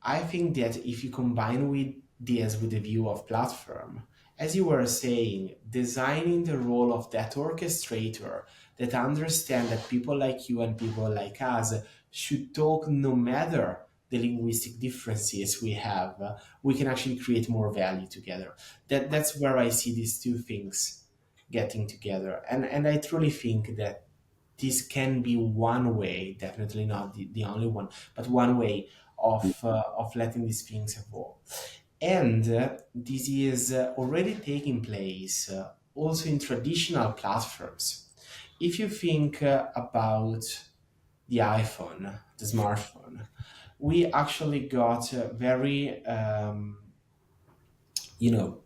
Speaker 2: I think that if you combine with this with the view of platform, as you were saying, designing the role of that orchestrator that understand that people like you and people like us should talk no matter the linguistic differences we have, we can actually create more value together. That's where I see these two things getting together. And I truly think that this can be one way, definitely not the only one, but one way of letting these things evolve. And this is already taking place also in traditional platforms. If you think about the iPhone, the smartphone, we actually got very, you know,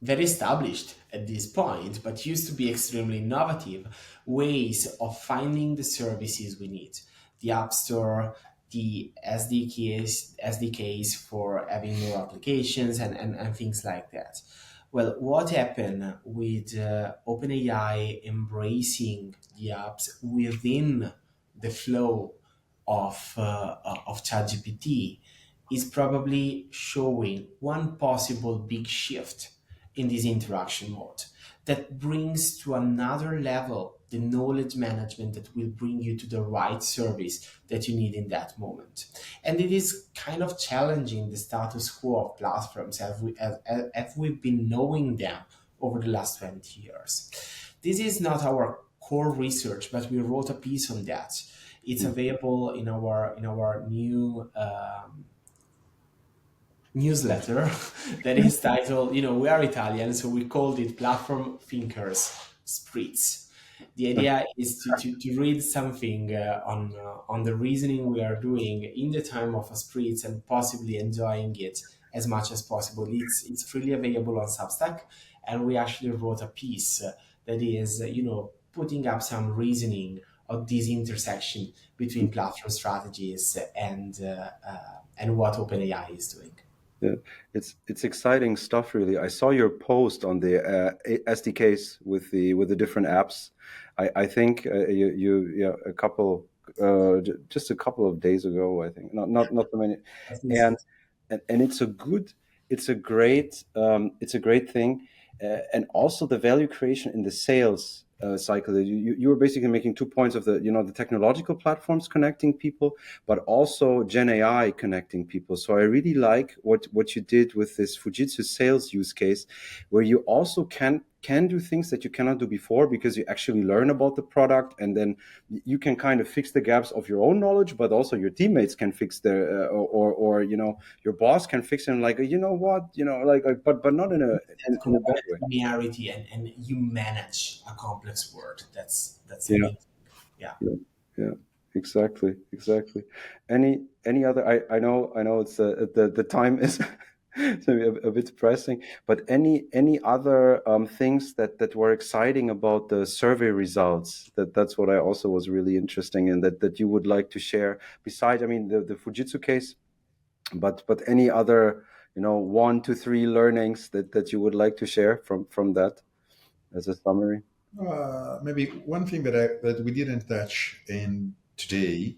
Speaker 2: very established at this point, but used to be extremely innovative ways of finding the services we need. The App Store, the SDKs for having more applications and things like that. Well, what happened with OpenAI embracing the apps within the flow of ChatGPT is probably showing one possible big shift in this interaction mode that brings to another level the knowledge management that will bring you to the right service that you need in that moment. And it is kind of challenging the status quo of platforms as we've been knowing them over the last 20 years. This is not our core research, but we wrote a piece on that. It's available in our new newsletter that is titled, we are Italian, so we called it Platform Thinkers Spritz. The idea is to read something on the reasoning we are doing in the time of a spritz and possibly enjoying it as much as possible. It's freely available on Substack, and we actually wrote a piece that is, putting up some reasoning of this intersection between platform strategies and what OpenAI is doing.
Speaker 1: Yeah, it's exciting stuff, really. I saw your post on the SDKs with the different apps. I think you yeah, just a couple of days ago. I think not so many,
Speaker 2: I think so.
Speaker 1: and and it's a great thing, and also the value creation in the sales cycle. You were basically making 2 points of the technological platforms connecting people, but also Gen AI connecting people. So I really like what you did with this Fujitsu sales use case, where you also can do things that you cannot do before because you actually learn about the product, and then you can kind of fix the gaps of your own knowledge, but also your teammates can fix their or your boss can fix it, and like, but not in a bad way.
Speaker 2: Familiarity and you manage a complex word. That's
Speaker 1: Yeah.
Speaker 2: amazing. Yeah.
Speaker 1: Yeah, yeah, exactly. Any other? I know it's the time is maybe a bit pressing, but any other things that were exciting about the survey results? That's what I also was really interesting in, that you would like to share. Besides, I mean, the Fujitsu case, but any other 1 to 3 learnings that you would like to share from that as a summary?
Speaker 3: Maybe one thing that we didn't touch in today,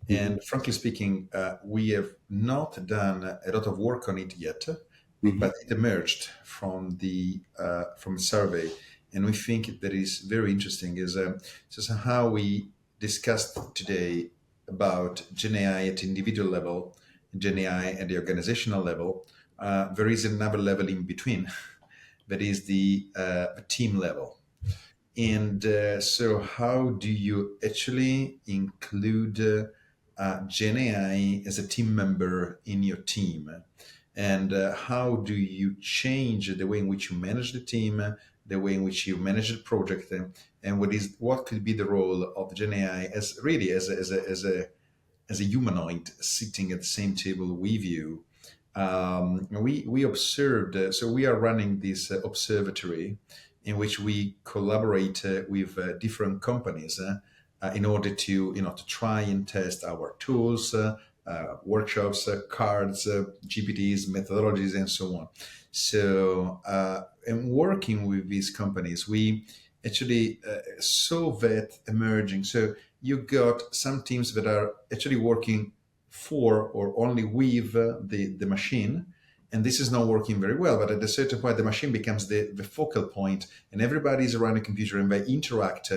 Speaker 1: Hmm.
Speaker 3: and frankly speaking, we have not done a lot of work on it yet,
Speaker 1: Hmm.
Speaker 3: but it emerged from the survey, and we think that is very interesting. Is so how we discussed today about Gen AI at individual level, Gen AI at the organizational level. There is another level in between, that is the team level. And so, how do you actually include Gen AI as a team member in your team? And how do you change the way in which you manage the team, the way in which you manage the project, and what could be the role of Gen AI as really as a as a humanoid sitting at the same table with you. We observed, so we are running this observatory in which we collaborate with different companies in order to, to try and test our tools, workshops, cards, GPTs, methodologies, and so on. So, in working with these companies, we actually saw that emerging. So you got some teams that are actually working for or only with the machine, and this is not working very well. But at a certain point, the machine becomes the focal point, and everybody's around a computer and they interact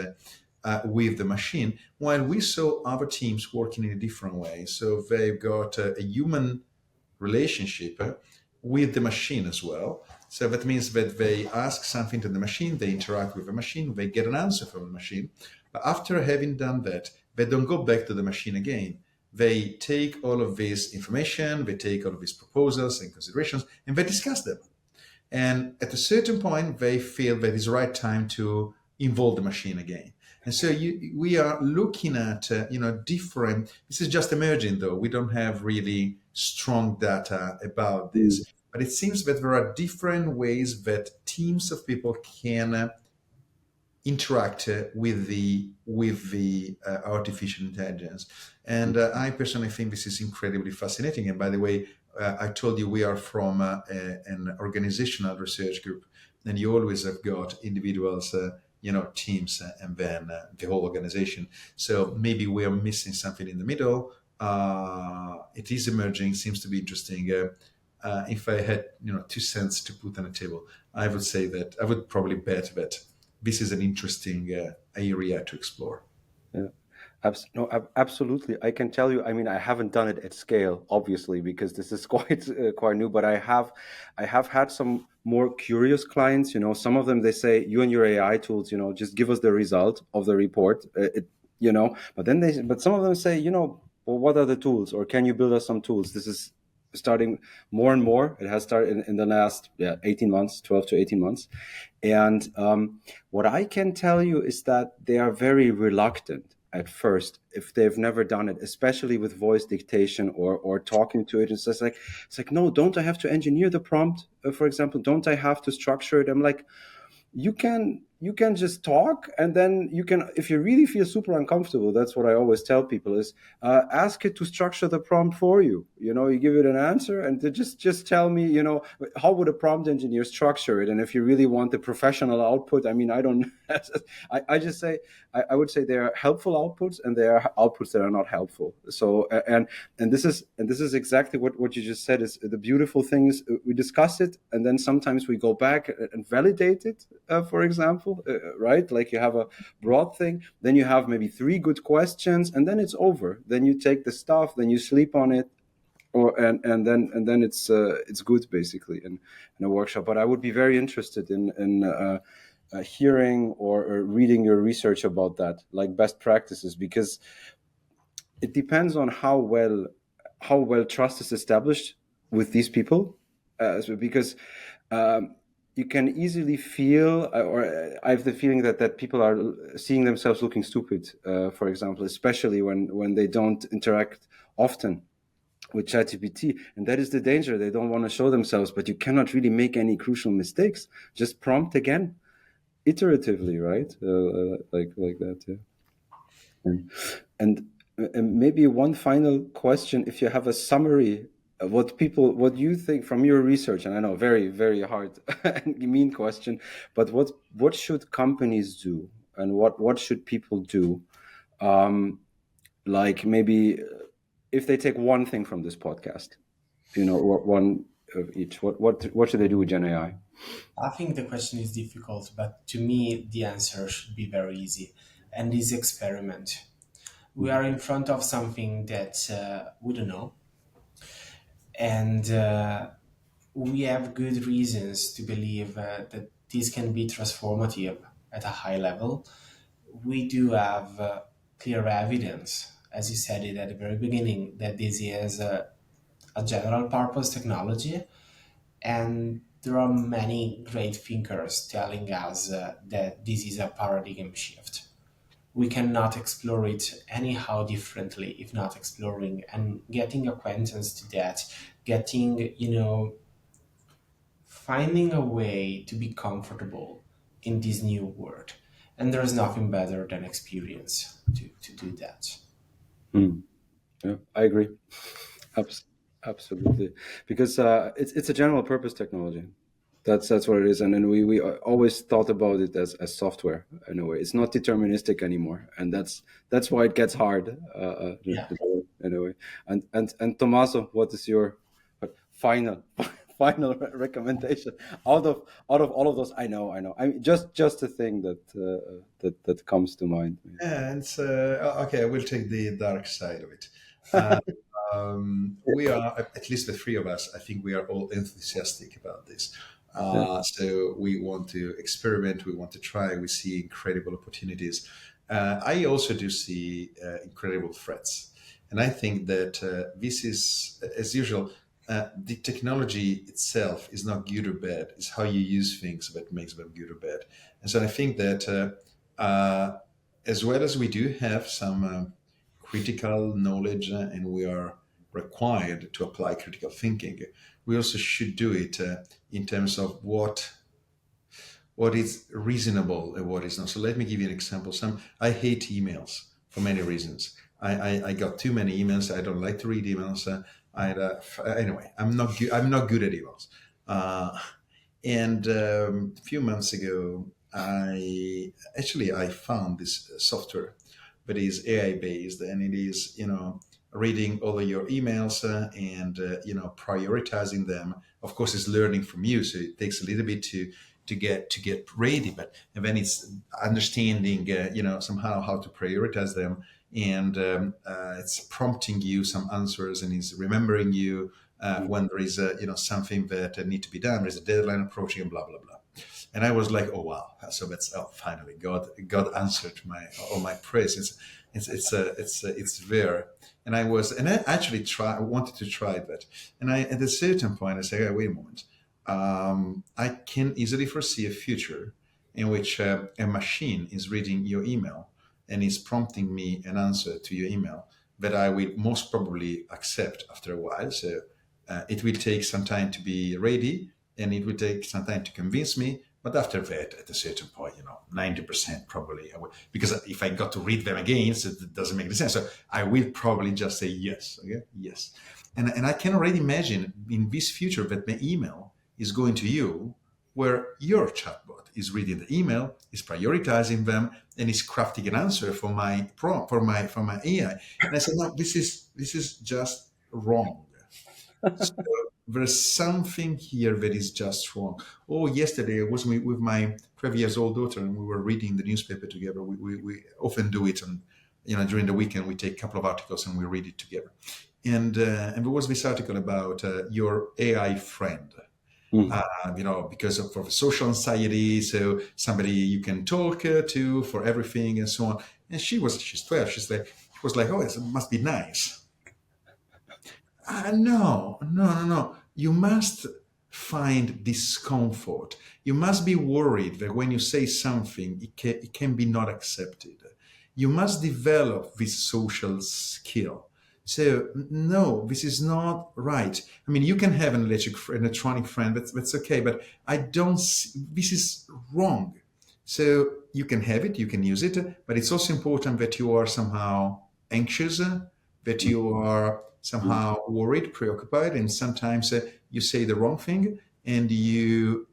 Speaker 3: with the machine. While we saw other teams working in a different way, so they've got a human relationship with the machine as well. So that means that they ask something to the machine, they interact with the machine, they get an answer from the machine. But after having done that, they don't go back to the machine again. They take all of this information, they take all of these proposals and considerations, and they discuss them. And at a certain point, they feel that it's the right time to involve the machine again. And so we are looking at, different, this is just emerging though. We don't have really strong data about this, but it seems that there are different ways that teams of people can interact with the artificial intelligence. And I personally think this is incredibly fascinating. And by the way, I told you we are from an organizational research group, and you always have got individuals, teams, and then the whole organization. So maybe we are missing something in the middle. It is emerging, seems to be interesting. If I had, 2 cents to put on the table, I would say that I would probably bet that this is an interesting area to explore.
Speaker 1: Yeah. No, absolutely. I can tell you. I mean, I haven't done it at scale, obviously, because this is quite new. But I have had some more curious clients. Some of them, they say, "You and your AI tools, just give us the result of the report." But some of them say, "Well, what are the tools? Or can you build us some tools?" This is starting more and more. It has started in the last 18 months, 12 to 18 months. And what I can tell you is that they are very reluctant at first if they've never done it, especially with voice dictation or talking to it. It's like, no, don't I have to engineer the prompt, for example? Don't I have to structure it? I'm like, you can just talk, and then you can, if you really feel super uncomfortable, that's what I always tell people is ask it to structure the prompt for you. You give it an answer, and to just tell me, how would a prompt engineer structure it? And if you really want the professional output, I mean, I don't I just say I would say there are helpful outputs and there are outputs that are not helpful. So and this is exactly what you just said. Is the beautiful thing is we discuss it, and then sometimes we go back and validate it, for example, right? Like you have a broad thing, then you have maybe 3 good questions, and then it's over. Then you take the stuff, then you sleep on it, and then it's good basically in a workshop. But I would be very interested in hearing or reading your research about that, like best practices, because it depends on how well trust is established with these people, because you can easily feel, or I have the feeling that people are seeing themselves looking stupid, for example, especially when they don't interact often with ChatGPT, and that is the danger. They don't want to show themselves, but you cannot really make any crucial mistakes. Just prompt again, iteratively, right? Like that, yeah. And maybe one final question: if you have a summary of what you think from your research, and I know very very hard and mean question, but what should companies do, and what should people do? Like maybe if they take one thing from this podcast, one of each. What should they do with Gen AI?
Speaker 2: I think the question is difficult, but to me, the answer should be very easy, and is experiment. We are in front of something that we don't know, and we have good reasons to believe that this can be transformative at a high level. We do have clear evidence, as you said it at the very beginning, that this is a general purpose technology, and there are many great thinkers telling us that this is a paradigm shift. we cannot explore it anyhow differently if not exploring and getting acquaintance to that, getting, finding a way to be comfortable in this new world. And there's nothing better than experience to do that.
Speaker 1: Mm. Yeah, I agree. Abs- Absolutely, because it's a general purpose technology. That's what it is, and then we always thought about it as software in a way. It's not deterministic anymore, and that's why it gets hard
Speaker 2: Yeah.
Speaker 1: in a way. And Tommaso, what is your final final recommendation out of all of those? I know. I mean, just a thing that comes to mind.
Speaker 3: And okay, I will take the dark side of it. Uh, we are, at least the three of us, I think we are all enthusiastic about this.
Speaker 1: Yeah.
Speaker 3: So we want to experiment, we want to try, we see incredible opportunities. I also do see incredible threats. And I think that this is, as usual, the technology itself is not good or bad. It's how you use things that makes them good or bad. And so I think that as well as we do have some critical knowledge and we are required to apply critical thinking, we also should do it in terms of what is reasonable and what is not. So let me give you an example. I hate emails for many reasons. I got too many emails. I don't like to read emails. Anyway, I'm not good at emails. And a few months ago, I found this software that is AI based, and it is reading all of your emails and prioritizing them. Of course, it's learning from you, so it takes a little bit to get ready, but and then it's understanding somehow how to prioritize them, and it's prompting you some answers, and it's remembering you when there is something that need to be done. There's a deadline approaching, and blah blah blah. And I was like, oh wow! So that's finally God answered my all my prayers. It's there, and I actually wanted to try that, and I at a certain point I said, hey, wait a moment, I can easily foresee a future in which a machine is reading your email and is prompting me an answer to your email that I will most probably accept after a while. So it will take some time to be ready, and it will take some time to convince me. But after that, at a certain point, 90% probably, because if I got to read them again, so it doesn't make any sense. So I will probably just say yes, okay, yes. And I can already imagine in this future that my email is going to you, where your chatbot is reading the email, is prioritizing them, and is crafting an answer for my prompt for my AI. And I said, no, this is just wrong. So there's something here that is just wrong. Oh, yesterday I was with my 12 years old daughter, and we were reading the newspaper together. We often do it, and during the weekend we take a couple of articles and we read it together. And there was this article about your AI friend. Because of social anxiety, so somebody you can talk to for everything and so on. And she's 12. She was like, oh, it must be nice. No. You must find discomfort. You must be worried that when you say something, it can be not accepted. You must develop this social skill. So no, this is not right. I mean, you can have an electronic friend. That's okay, but I don't. This is wrong. So you can have it, you can use it, but it's also important that you are somehow anxious, that you are somehow worried, preoccupied, and sometimes you say the wrong thing, and you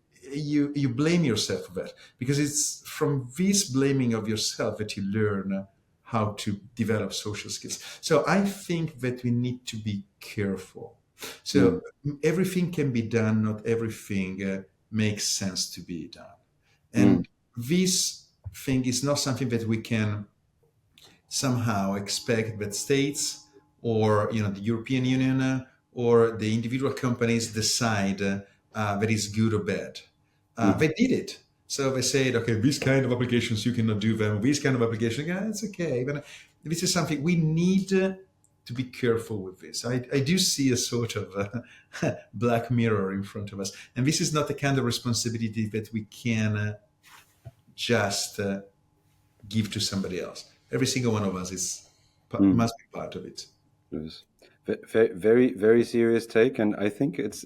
Speaker 3: blame yourself for that, because it's from this blaming of yourself that you learn how to develop social skills. So I think that we need to be careful. So everything can be done, not everything makes sense to be done. And this thing is not something that we can somehow expect that states or the European Union or the individual companies decide that is good or bad. They did it. So they said, okay, these kind of applications you cannot do them. These kind of applications, yeah, it's okay. But this is something we need to be careful with. This I do see a sort of black mirror in front of us, and this is not the kind of responsibility that we can just give to somebody else. every single one of us is
Speaker 1: Mm.
Speaker 3: must be part of it.
Speaker 1: Yes. Very, very serious take, and I think it's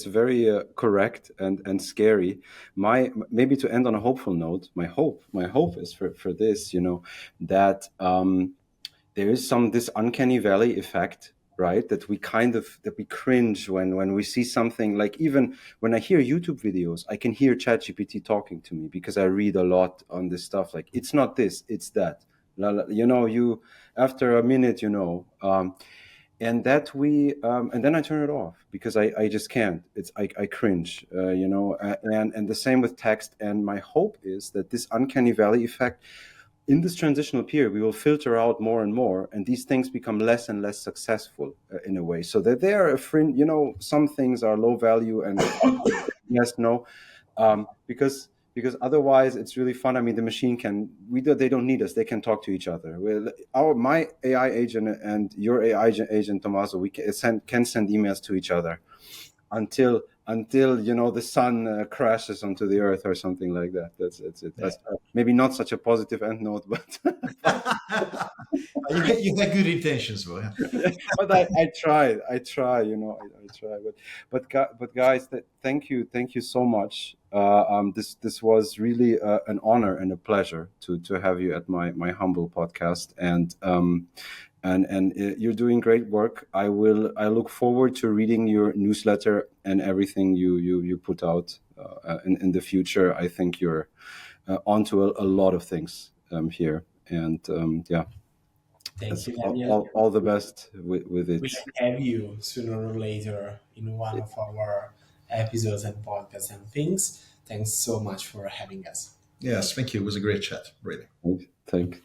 Speaker 1: very correct and scary. My maybe to end on a hopeful note, my hope is for this, that there is this uncanny valley effect, right? That we cringe when we see something, like even when I hear YouTube videos, I can hear ChatGPT talking to me because I read a lot on this stuff. Like, it's not this, it's that. You after a minute, and that we and then I turn it off because I just can't. I cringe, and the same with text. And my hope is that this uncanny valley effect, in this transitional period, we will filter out more and more, and these things become less and less successful, in a way, so that they are a friend. Some things are low value and yes, no, because otherwise it's really fun. I mean, the machine they don't need us. They can talk to each other. My AI agent and your AI agent, Tommaso, we can send emails to each other until the sun crashes onto the earth or something like that. That's it.
Speaker 3: Yeah.
Speaker 1: Maybe not such a positive end note, but
Speaker 3: You had good intentions, though. Yeah.
Speaker 1: but I try, I try. But guys, thank you so much. This was really an honor and a pleasure to have you at my humble podcast, and you're doing great work. I look forward to reading your newsletter and everything you put out in the future. I think you're onto a lot of things here, and yeah.
Speaker 2: Thank
Speaker 1: That's
Speaker 2: you,
Speaker 1: all,
Speaker 2: Daniel.
Speaker 1: all the best with
Speaker 2: We
Speaker 1: it.
Speaker 2: should have you sooner or later in one of our episodes and podcasts and things. Thanks so much for having us.
Speaker 3: Yes, thank you. It was a great chat, really.
Speaker 1: Thank you.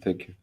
Speaker 1: Thank you.